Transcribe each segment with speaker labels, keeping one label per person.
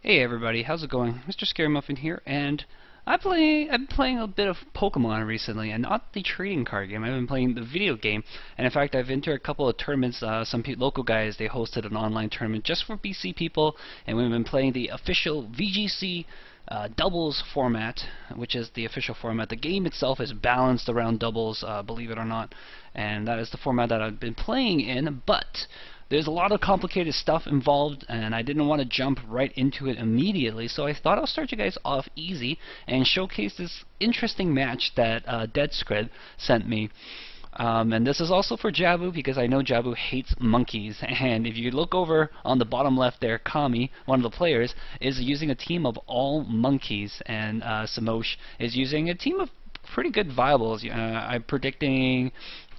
Speaker 1: Hey everybody, how's it going? Mr. Scary Muffin here, and I've been playing a bit of Pokemon recently, and not the trading card game. I've been playing the video game, and in fact, I've entered a couple of tournaments. Some local guys, they hosted an online tournament just for BC people, and we've been playing the official VGC doubles format, which is the official format. The game itself is balanced around doubles, believe it or not, and that is the format that I've been playing in, but there's a lot of complicated stuff involved, and I didn't want to jump right into it immediately, so I thought I'll start you guys off easy and showcase this interesting match that Dead Squid sent me. And this is also for Jabu, because I know Jabu hates monkeys. And if you look over on the bottom left there, Kami, one of the players, is using a team of all monkeys, and Semosh is using a team of pretty good viables. I'm predicting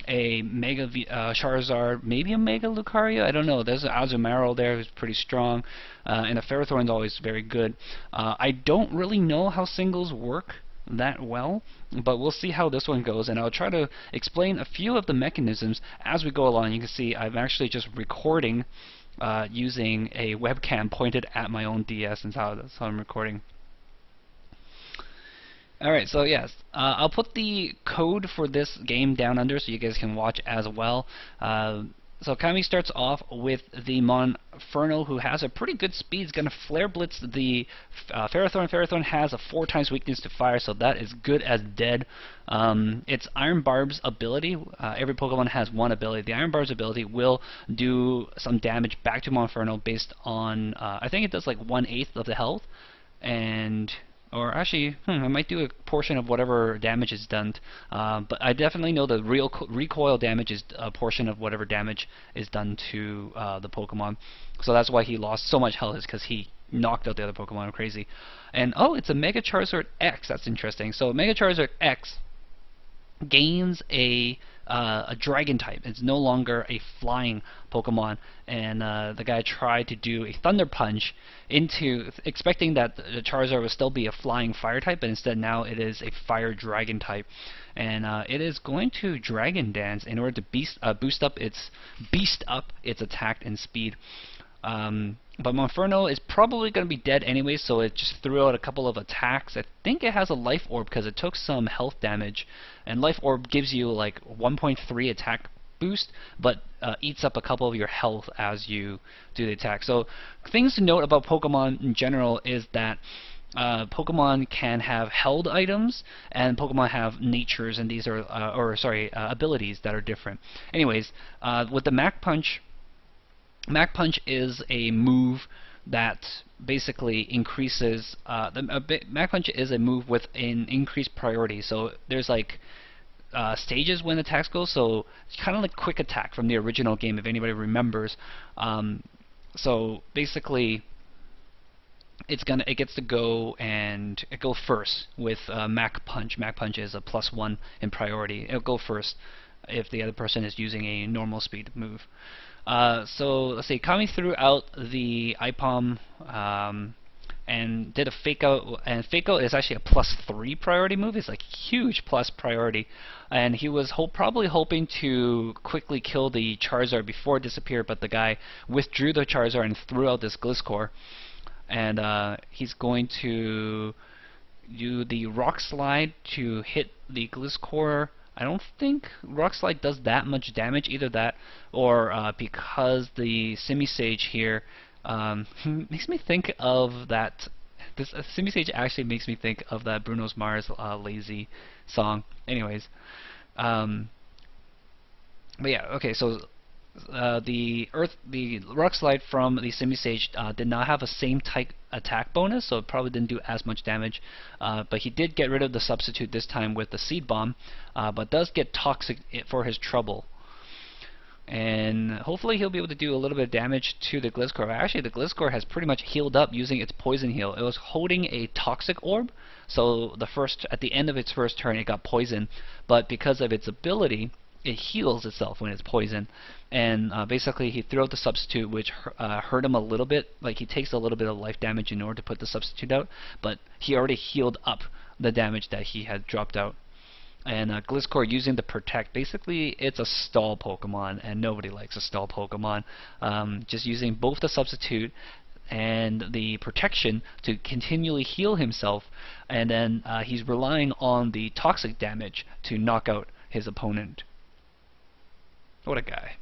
Speaker 1: a Mega Charizard, maybe a Mega Lucario, I don't know. There's an Azumarill there who's pretty strong, and a Ferrothorn's always very good. I don't really know how singles work that well, but we'll see how this one goes, and I'll try to explain a few of the mechanisms as we go along. You can see I'm actually just recording using a webcam pointed at my own DS, and that's how I'm recording. Alright, so yes, I'll put the code for this game down under so you guys can watch as well. So Kami starts off with the Monferno, who has a pretty good speed. He's going to Flare Blitz the Ferrothorn. Ferrothorn has a 4 times weakness to fire, so that is good as dead. It's Iron Barb's ability. Every Pokemon has one ability. The Iron Barb's ability will do some damage back to Monferno based on, I think it does like 1/8 of the health, and or actually, I might do a portion of whatever damage is done. But I definitely know the real recoil damage is a portion of whatever damage is done to the Pokemon. So that's why he lost so much health, is because he knocked out the other Pokemon crazy. And oh, it's a Mega Charizard X. That's interesting. So Mega Charizard X gains a dragon type. It's no longer a flying Pokemon, and the guy tried to do a Thunder Punch into expecting that the Charizard would still be a flying fire type, but instead now it is a fire dragon type, and it is going to Dragon Dance in order to boost up its attack and speed. But Monferno is probably going to be dead anyway, so it just threw out a couple of attacks. I think it has a Life Orb because it took some health damage, and Life Orb gives you like 1.3 attack boost, but eats up a couple of your health as you do the attack. So things to note about Pokemon in general is that Pokemon can have held items, and Pokemon have natures, and these are, abilities that are different. Anyways, with the Mach Punch, Mach Punch is a move that basically increases. Mach Punch is a move with an increased priority. So there's like stages when attacks go. So it's kind of like Quick Attack from the original game, if anybody remembers. So basically, it gets to go and it go first with Mach Punch. Mach Punch is a +1 in priority. It'll go first if the other person is using a normal speed move. So let's see, Kami threw out the IPOM and did a Fake Out, and Fake Out is actually a +3 priority move. It's like huge plus priority, and he was probably hoping to quickly kill the Charizard before it disappeared, but the guy withdrew the Charizard and threw out this Gliscor, and he's going to do the Rock Slide to hit the Gliscor. I don't think Rock Slide does that much damage, either that or because the Simisage here makes me think of that. This Simisage actually makes me think of that Bruno Mars Lazy song. Anyways, but yeah, okay. So the Rock Slide from the Simisage did not have a same type attack bonus, so it probably didn't do as much damage, but he did get rid of the substitute this time with the Seed Bomb, but does get Toxic for his trouble, and hopefully he'll be able to do a little bit of damage to the Gliscor. Actually, the Gliscor has pretty much healed up using its Poison Heal. It was holding a Toxic Orb, so at the end of its first turn it got poisoned, but because of its ability, it heals itself when it's poisoned, and basically he threw out the substitute, which hurt him a little bit. Like, he takes a little bit of life damage in order to put the substitute out, but he already healed up the damage that he had dropped out. And Gliscor using the Protect, basically it's a stall Pokemon, and nobody likes a stall Pokemon. Just using both the substitute and the protection to continually heal himself, and then he's relying on the toxic damage to knock out his opponent. What a guy.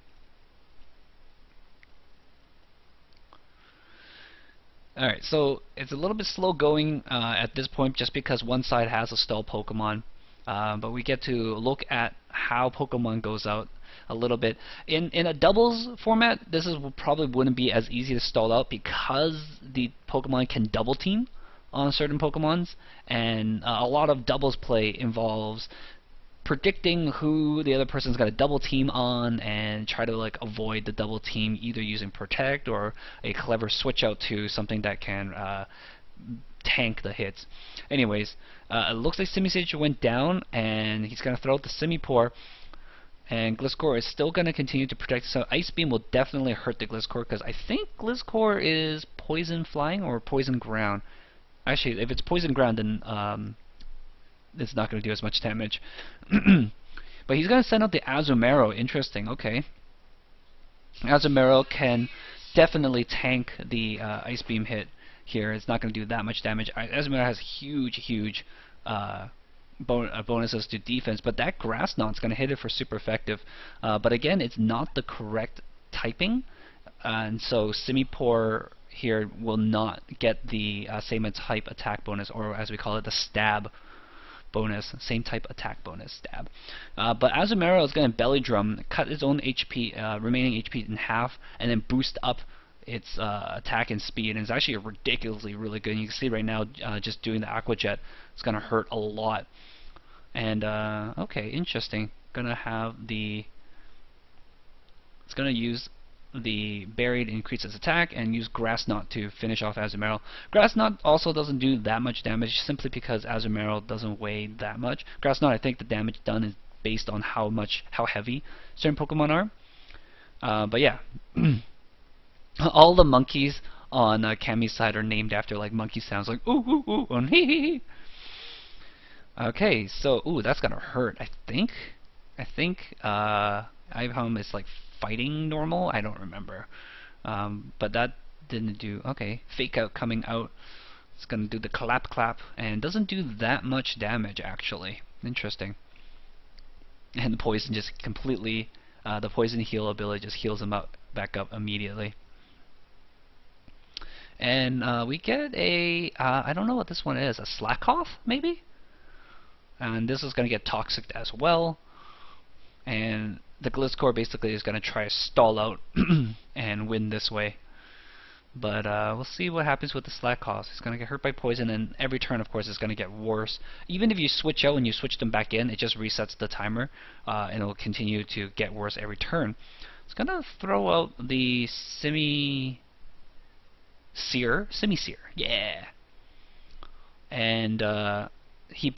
Speaker 1: Alright, so it's a little bit slow going at this point just because one side has a stall Pokemon. But we get to look at how Pokemon goes out a little bit. In a doubles format, this probably wouldn't be as easy to stall out because the Pokemon can double team on certain Pokemons, and a lot of doubles play involves predicting who the other person's going to double team on and try to like avoid the double team, either using protect or a clever switch out to something that can tank the hits. Anyways, it looks like Simisage went down, and he's going to throw out the Simipour, and Gliscor is still going to continue to protect. So Ice Beam will definitely hurt the Gliscor, because I think Gliscor is poison flying or poison ground. Actually, if it's poison ground, then it's not going to do as much damage. But he's going to send out the Azumarill. Interesting. Okay. Azumarill can definitely tank the Ice Beam hit here. It's not going to do that much damage. Azumarill has huge bonuses to defense, but that Grass Knot's going to hit it for super effective. But again, it's not the correct typing, and so Simipour here will not get the same type attack bonus, or as we call it, the stab bonus, same type attack bonus, stab. But Azumarill is going to Belly Drum, cut its own HP, remaining HP in half, and then boost up its attack and speed. And it's actually ridiculously really good. And you can see right now, just doing the Aqua Jet, it's going to hurt a lot. And okay, interesting. Gonna have the. It's going to use the Berry to increase its attack, and use Grass Knot to finish off Azumarill. Grass Knot also doesn't do that much damage, simply because Azumarill doesn't weigh that much. Grass Knot, I think the damage done is based on how heavy certain Pokemon are. But yeah, all the monkeys on Cammy's side are named after like monkey sounds, like ooh ooh ooh and hee hee hee. Okay, so ooh, that's gonna hurt. I think Ivehome is like fighting normal. I don't remember, but that didn't do. Okay, Fake Out coming out. It's gonna do the clap, and doesn't do that much damage actually. Interesting. And the poison just completely, the poison heal ability just heals him up back up immediately. And we get a I don't know what this one is, a Slackoff maybe. And this is gonna get toxic as well. And the Gliscor basically is going to try to stall out and win this way. But we'll see what happens with the Slackoff. He's going to get hurt by poison, and every turn, of course, is going to get worse. Even if you switch out and you switch them back in, it just resets the timer, and it will continue to get worse every turn. It's going to throw out the Simisear, yeah. And he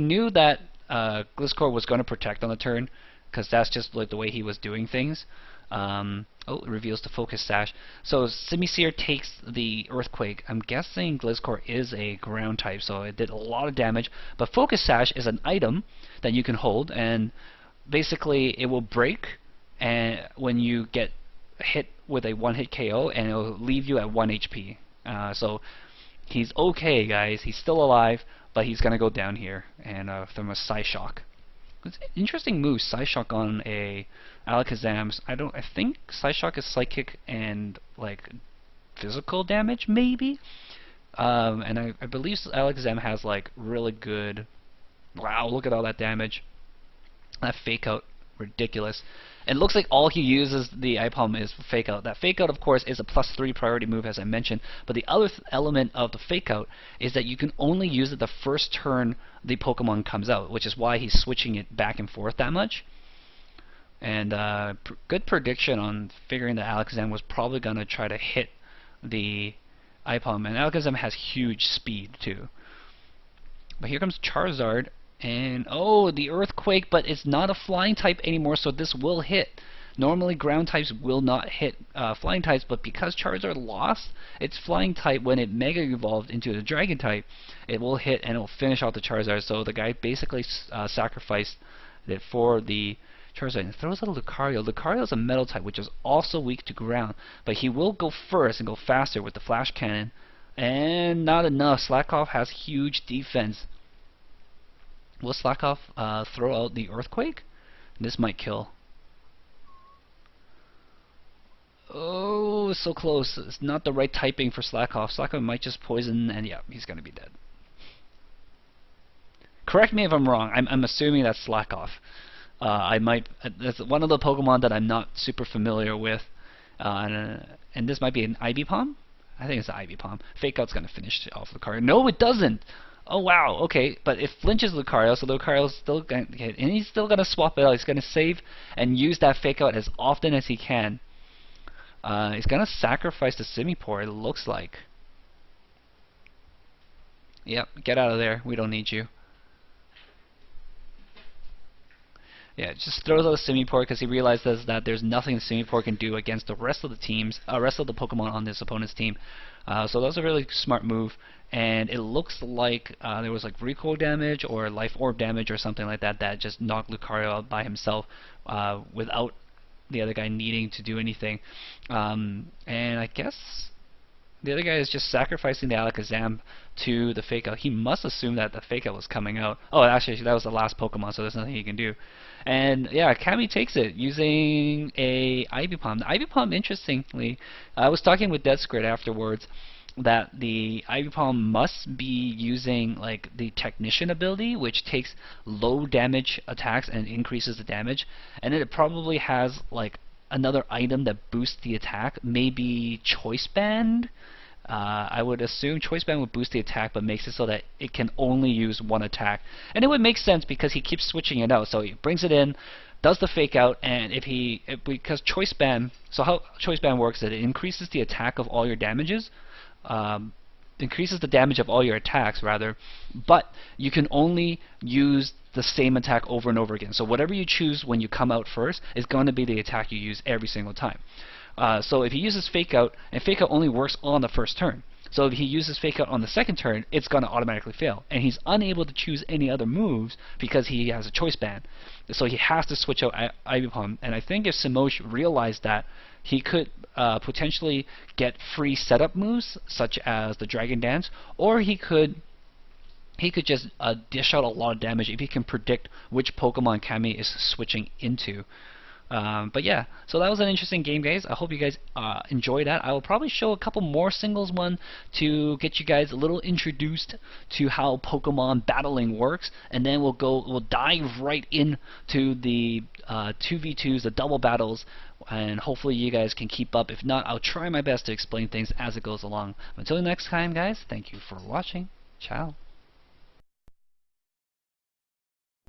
Speaker 1: knew that Gliscor was going to protect on the turn, because that's just like the way he was doing things. Oh, it reveals the Focus Sash. So Simisear takes the Earthquake. I'm guessing Gliscor is a ground type, so it did a lot of damage. But Focus Sash is an item that you can hold, and basically it will break and when you get hit with a one-hit KO, and it will leave you at 1 HP. So he's okay, guys. He's still alive, but he's gonna go down here and throw him a Psyshock. It's an interesting move, Psyshock on a Alakazam. I think Psyshock is psychic and like physical damage, maybe. And I believe Alakazam has like really good. Wow, look at all that damage. That Fake Out, ridiculous. And it looks like all he uses the Ipalm is Fake Out. That Fake Out, of course, is a +3 priority move, as I mentioned. But the other element of the Fake Out is that you can only use it the first turn the Pokemon comes out, which is why he's switching it back and forth that much. And good prediction on figuring that Alakazam was probably going to try to hit the Ipalm. And Alakazam has huge speed, too. But here comes Charizard. And oh, the Earthquake, but it's not a flying type anymore, so this will hit. Normally ground types will not hit flying types, but because Charizard lost its flying type when it Mega Evolved into the Dragon type, it will hit and it will finish off the Charizard. So the guy basically sacrificed it for the Charizard and throws out a Lucario. Lucario's a metal type, which is also weak to ground, but he will go first and go faster with the Flash Cannon. And not enough. Slackoff has huge defense. Will Slackoff throw out the Earthquake? This might kill. Oh, so close. It's not the right typing for Slackoff. Slackoff might just poison, and yeah, he's going to be dead. Correct me if I'm wrong. I'm assuming that's Slackoff. I might. That's one of the Pokemon that I'm not super familiar with, and this might be an Ibipom. I think it's an Ibipom. Fake Out's gonna finish off Lucario. No, it doesn't. Oh wow. Okay, but it flinches Lucario, so Lucario's still gonna hit, and he's still gonna swap it out. He's gonna save and use that Fake Out as often as he can. He's gonna sacrifice the Simipour. It looks like. Yep. Get out of there. We don't need you. Yeah, it just throws out a Simipour because he realizes that there's nothing the Simipour can do against the rest of the rest of the Pokemon on this opponent's team. So that was a really smart move, and it looks like there was like recoil damage or life orb damage or something like that that just knocked Lucario out by himself without the other guy needing to do anything. And I guess the other guy is just sacrificing the Alakazam to the Fake Out. He must assume that the Fake Out was coming out. Oh, actually, that was the last Pokemon, so there's nothing he can do. And yeah, Cammy takes it using a Ibipom. The Ibipom, interestingly, I was talking with Death Squid afterwards that the Ibipom must be using like the Technician ability, which takes low damage attacks and increases the damage, and then it probably has like another item that boosts the attack, maybe Choice Band. I would assume Choice Band would boost the attack, but makes it so that it can only use one attack. And it would make sense because he keeps switching it out. So he brings it in, does the Fake Out, and because Choice Band, so how Choice Band works is it increases the attack of all your damages, increases the damage of all your attacks rather, but you can only use the same attack over and over again. So whatever you choose when you come out first is going to be the attack you use every single time. So if he uses Fake Out, and Fake Out only works on the first turn. So if he uses Fake Out on the second turn, it's going to automatically fail. And he's unable to choose any other moves because he has a Choice Band. So he has to switch out Ibipom. And I think if Semosh realized that, he could potentially get free setup moves, such as the Dragon Dance, or he could just dish out a lot of damage if he can predict which Pokemon Cammy is switching into. But yeah, so that was an interesting game, guys. I hope you guys enjoyed that. I will probably show a couple more singles one to get you guys a little introduced to how Pokemon battling works, and then we'll dive right into the 2v2s, the double battles, and hopefully you guys can keep up. If not, I'll try my best to explain things as it goes along. Until next time, guys, thank you for watching. Ciao.